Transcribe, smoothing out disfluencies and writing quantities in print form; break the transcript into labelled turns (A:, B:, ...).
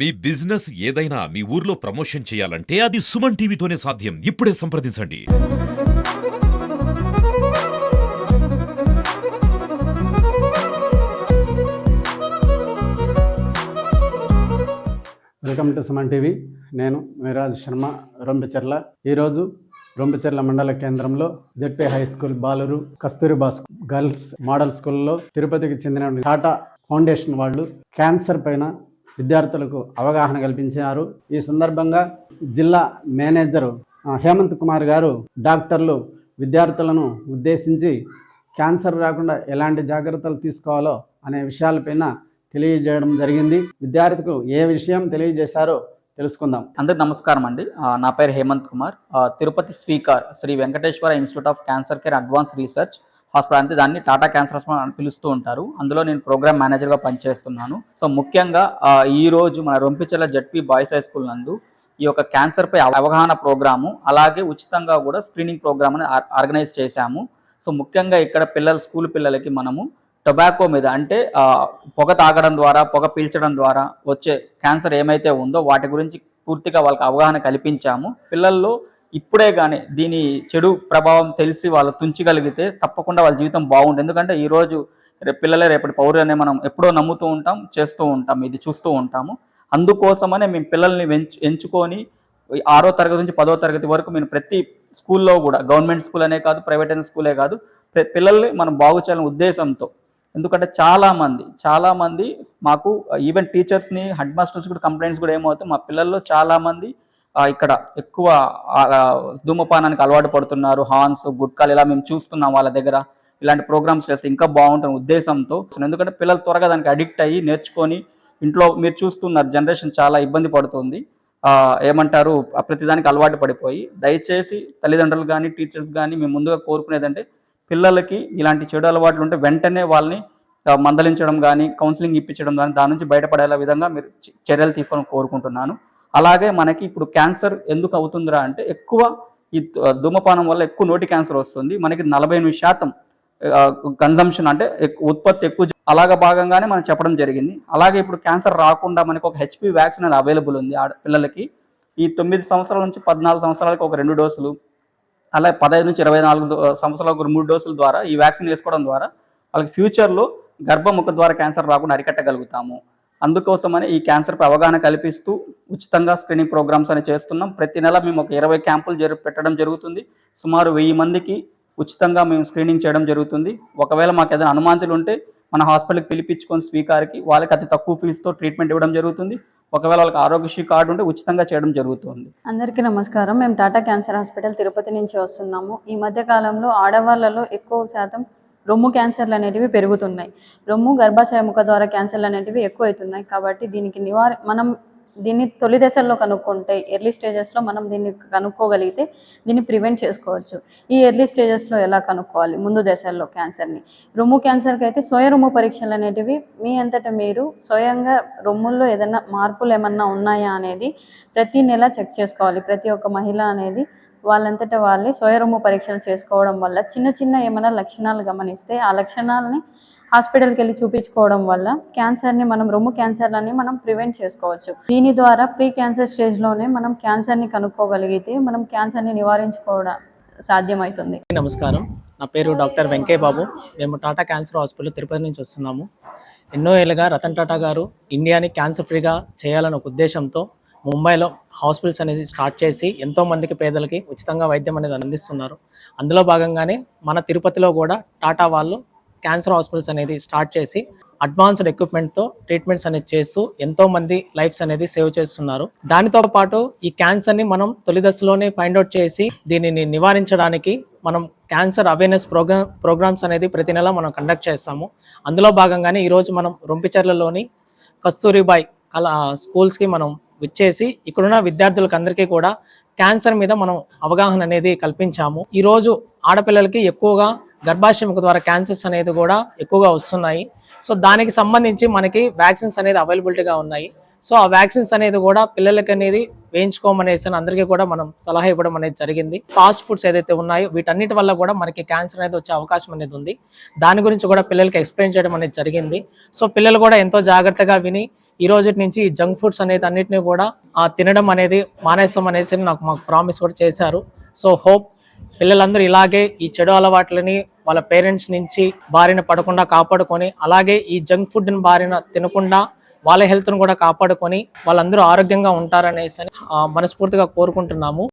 A: మీ business ఏదైనా మీ ఊర్లో promotion చేయాలంటే అది సుమన్ టీవీతోనే సాధ్యం. ఇప్పుడే సంప్రదించండి.
B: Welcome to Suman TV. నేను మీరాజ్ శర్మ, రొంపిచెర్ల. ఈరోజు రొంపిచెర్ల మండల కేంద్రంలో జెడ్పీ హై స్కూల్ బాలురు కస్తూరిబా గర్ల్స్ మోడల్ స్కూల్లో తిరుపతికి చెందిన టాటా ఫౌండేషన్ వాళ్ళు క్యాన్సర్ పైన విద్యార్థులకు అవగాహన కల్పించారు. ఈ సందర్భంగా జిల్లా మేనేజరు హేమంత్ కుమార్ గారు డాక్టర్లు విద్యార్థులను ఉద్దేశించి క్యాన్సర్ రాకుండా ఎలాంటి జాగ్రత్తలు తీసుకోవాలో అనే విషయాలపైన తెలియజేయడం జరిగింది. విద్యార్థులకు ఏ విషయం తెలియజేశారో తెలుసుకుందాం.
C: అందరికి నమస్కారం అండి. నా పేరు Hemanth Kumar. Tirupati speaker Sri Venkateswara institute of cancer care advance research hospital అంటే దాన్ని టాటా క్యాన్సర్ హాస్పిటల్ అని పిలుస్తూ ఉంటారు. అందులో నేను ప్రోగ్రామ్ మేనేజర్గా పనిచేస్తున్నాను. సో ముఖ్యంగా ఈ రోజు మన Rompicherla ZP boys high school నందు ఈ యొక్క క్యాన్సర్ పై అవగాహన ప్రోగ్రాము, అలాగే ఉచితంగా కూడా స్క్రీనింగ్ ప్రోగ్రామ్ అని ఆర్గనైజ్ చేశాము. సో ముఖ్యంగా ఇక్కడ స్కూల్ పిల్లలకి మనము టొబాకో మీద అంటే పొగ తాగడం ద్వారా, పొగ పీల్చడం ద్వారా వచ్చే క్యాన్సర్ ఏమైతే ఉందో వాటి గురించి పూర్తిగా వాళ్ళకి అవగాహన కల్పించాము. పిల్లల్లో ఇప్పుడే కానీ దీని చెడు ప్రభావం తెలిసి వాళ్ళు తుంచగలిగితే తప్పకుండా వాళ్ళ జీవితం బాగుంటుంది. ఎందుకంటే ఈరోజు పిల్లలే రేపటి పౌరులు అనే మనం ఎప్పుడో నమ్ముతూ ఉంటాం, చేస్తూ ఉంటాం, ఇది చూస్తూ ఉంటాము. అందుకోసమనే మేము పిల్లల్ని ఎంచుకొని 6వ తరగతి నుంచి 10వ తరగతి వరకు మేము ప్రతి స్కూల్లో కూడా, గవర్నమెంట్ స్కూల్ అనే కాదు, ప్రైవేట్ అయిన స్కూలే కాదు, పిల్లల్ని మనం బాగు చేయాలనే ఉద్దేశంతో. ఎందుకంటే చాలామంది మాకు ఈవెన్ టీచర్స్ని, హెడ్ మాస్టర్స్ కూడా కంప్లైంట్స్ కూడా ఏమవుతాయి, మా పిల్లల్లో చాలామంది ఇక్కడ ఎక్కువ ధూమపానానికి అలవాటు పడుతున్నారు, హార్న్స్, గుట్కాలు ఇలా మేము చూస్తున్నాం. వాళ్ళ దగ్గర ఇలాంటి ప్రోగ్రామ్స్ చేస్తే ఇంకా బాగుంటుంది ఉద్దేశంతో. ఎందుకంటే పిల్లలు త్వరగా దానికి అడిక్ట్ అయ్యి నేర్చుకొని ఇంట్లో మీరు చూస్తున్నారు జనరేషన్ చాలా ఇబ్బంది పడుతుంది. ఏమంటారు, ప్రతిదానికి అలవాటు పడిపోయి. దయచేసి తల్లిదండ్రులు కానీ, టీచర్స్ కానీ మేము ముందుగా కోరుకునేదంటే పిల్లలకి ఇలాంటి చెడు అలవాట్లు ఉంటే వెంటనే వాళ్ళని మందలించడం కానీ, కౌన్సిలింగ్ ఇప్పించడం కానీ, దాని నుంచి బయటపడేలా విధంగా మీరు చర్యలు తీసుకోవాలని కోరుకుంటున్నాను. అలాగే మనకి ఇప్పుడు క్యాన్సర్ ఎందుకు అవుతుందిరా అంటే ఎక్కువ ఈ ధూమపానం వల్ల ఎక్కువ నోటి క్యాన్సర్ వస్తుంది. మనకి 48% కన్జంప్షన్ అంటే ఉత్పత్తి ఎక్కువ. అలాగ భాగంగానే మనం చెప్పడం జరిగింది. అలాగే ఇప్పుడు క్యాన్సర్ రాకుండా మనకి ఒక హెచ్పి వ్యాక్సిన్ అనేది అవైలబుల్ ఉంది పిల్లలకి. ఈ 9 సంవత్సరాల నుంచి 14 సంవత్సరాలకి ఒక 2 డోసులు, అలాగే 15 నుంచి 24 సంవత్సరాలకు 3 డోసుల ద్వారా ఈ వ్యాక్సిన్ వేసుకోవడం ద్వారా వాళ్ళకి ఫ్యూచర్లో గర్భముఖ ద్వారా క్యాన్సర్ రాకుండా అరికట్టగలుగుతాము. అందుకోసమని ఈ క్యాన్సర్పై అవగాహన కల్పిస్తూ ఉచితంగా స్క్రీనింగ్ ప్రోగ్రామ్స్ అని చేస్తున్నాం. ప్రతి నెల మేము ఒక 20 క్యాంపులు పెట్టడం జరుగుతుంది. సుమారు 1000 మందికి ఉచితంగా మేము స్క్రీనింగ్ చేయడం జరుగుతుంది. ఒకవేళ మాకు ఏదైనా అనుమానాలు ఉంటే మన హాస్పిటల్కి పిలిపించుకొని స్వీకారికి వాళ్ళకి అతి తక్కువ ఫీజుతో ట్రీట్మెంట్ ఇవ్వడం జరుగుతుంది. ఒకవేళ వాళ్ళకి ఆరోగ్యశ్రీ కార్డు ఉంటే ఉచితంగా చేయడం జరుగుతుంది.
D: అందరికీ నమస్కారం. మేము టాటా క్యాన్సర్ హాస్పిటల్ తిరుపతి నుంచి వస్తున్నాము. ఈ మధ్య కాలంలో ఆడవాళ్ళలో ఎక్కువ శాతం రొమ్ము క్యాన్సర్లు అనేటివి పెరుగుతున్నాయి. రొమ్ము, గర్భాశయ ముఖ ద్వారా క్యాన్సర్లు అనేటివి ఎక్కువ అవుతున్నాయి. కాబట్టి దీనికి మనం దీన్ని తొలి దశల్లో కనుక్కుంటే, ఎర్లీ స్టేజెస్లో మనం దీన్ని కనుక్కోగలిగితే దీన్ని ప్రివెంట్ చేసుకోవచ్చు. ఈ ఎర్లీ స్టేజెస్లో ఎలా కనుక్కోవాలి? ముందు దశల్లో క్యాన్సర్ని, రొమ్ము క్యాన్సర్కి అయితే స్వయ రొమ్ము పరీక్షలు అనేటివి మీ అంతటా మీరు స్వయంగా రొమ్ముల్లో ఏదైనా మార్పులు ఏమన్నా ఉన్నాయా అనేది ప్రతి నెల చెక్ చేసుకోవాలి. ప్రతి ఒక్క మహిళ అనేది వాళ్ళంతటా వాళ్ళే స్వయ రొమ్ము పరీక్షలు చేసుకోవడం వల్ల చిన్న ఏమైనా లక్షణాలు గమనిస్తే ఆ లక్షణాలని హాస్పిటల్కి వెళ్ళి చూపించుకోవడం వల్ల క్యాన్సర్ని రొమ్ము క్యాన్సర్లని మనం ప్రివెంట్ చేసుకోవచ్చు. దీని ద్వారా ప్రీ క్యాన్సర్ స్టేజ్లోనే మనం క్యాన్సర్ని కనుక్కోగలిగితే మనం క్యాన్సర్ని నివారించుకోవడం సాధ్యమవుతుంది.
E: నమస్కారం, నా పేరు డాక్టర్ వెంకయ్య బాబు. మేము టాటా క్యాన్సర్ హాస్పిటల్ తిరుపతి నుంచి వస్తున్నాము. ఎన్నో ఏళ్ళుగా రతన్ టాటా గారు ఇండియాని క్యాన్సర్ ఫ్రీగా చేయాలనే ఒక ఉద్దేశంతో ముంబైలో హాస్పిటల్స్ అనేది స్టార్ట్ చేసి ఎంతో మందికి పేదలకి ఉచితంగా వైద్యం అనేది అందిస్తున్నారు. అందులో భాగంగానే మన తిరుపతిలో కూడా టాటా వాళ్ళు క్యాన్సర్ హాస్పిటల్స్ అనేది స్టార్ట్ చేసి అడ్వాన్స్డ్ ఎక్విప్మెంట్తో ట్రీట్మెంట్స్ అనేది చేస్తూ ఎంతో మంది లైఫ్స్ అనేది సేవ్ చేస్తున్నారు. దానితో పాటు ఈ క్యాన్సర్ని మనం తొలి దశలోనే ఫైండ్ అవుట్ చేసి దీనిని నివారించడానికి మనం క్యాన్సర్ అవేర్నెస్ ప్రోగ్రామ్స్ అనేది ప్రతి నెల మనం కండక్ట్ చేస్తాము. అందులో భాగంగానే ఈరోజు మనం రొంపిచెర్లలోని కస్తూరిబాయ్ స్కూల్స్కి మనం విచ్చేసి ఇక్కడున్న విద్యార్థులకు అందరికీ కూడా క్యాన్సర్ మీద మనం అవగాహన అనేది కల్పించాము. ఈరోజు ఆడపిల్లలకి ఎక్కువగా గర్భాశయ ముఖ ద్వారా క్యాన్సర్స్ అనేది కూడా ఎక్కువగా వస్తున్నాయి. సో దానికి సంబంధించి మనకి వ్యాక్సిన్స్ అనేది అవైలబిలిటీగా ఉన్నాయి. సో ఆ వ్యాక్సిన్స్ అనేది కూడా పిల్లలకి అనేది వేయించుకోమనేసి అందరికీ కూడా మనం సలహా ఇవ్వడం అనేది జరిగింది. ఫాస్ట్ ఫుడ్స్ ఏదైతే ఉన్నాయో వీటన్నిటి వల్ల కూడా మనకి క్యాన్సర్ అనేది వచ్చే అవకాశం అనేది ఉంది. దాని గురించి కూడా పిల్లలకి ఎక్స్ప్లెయిన్ చేయడం అనేది జరిగింది. సో పిల్లలు కూడా ఎంతో జాగ్రత్తగా విని ఈ రోజు నుంచి జంక్ ఫుడ్స్ అనేది అన్నిటిని కూడా తినడం అనేది మానేస్తాం అనేసి మాకు ప్రామిస్ కూడా చేశారు. సో హోప్ పిల్లలందరూ ఇలాగే ఈ చెడు అలవాట్లని వాళ్ళ పేరెంట్స్ నుంచి బారిన పడకుండా కాపాడుకొని, అలాగే ఈ జంక్ ఫుడ్ని బారిన తినకుండా వాళ్ళ హెల్త్ను కూడా కాపాడుకొని వాళ్ళందరూ ఆరోగ్యంగా ఉంటారనేసి మనస్ఫూర్తిగా కోరుకుంటున్నాము.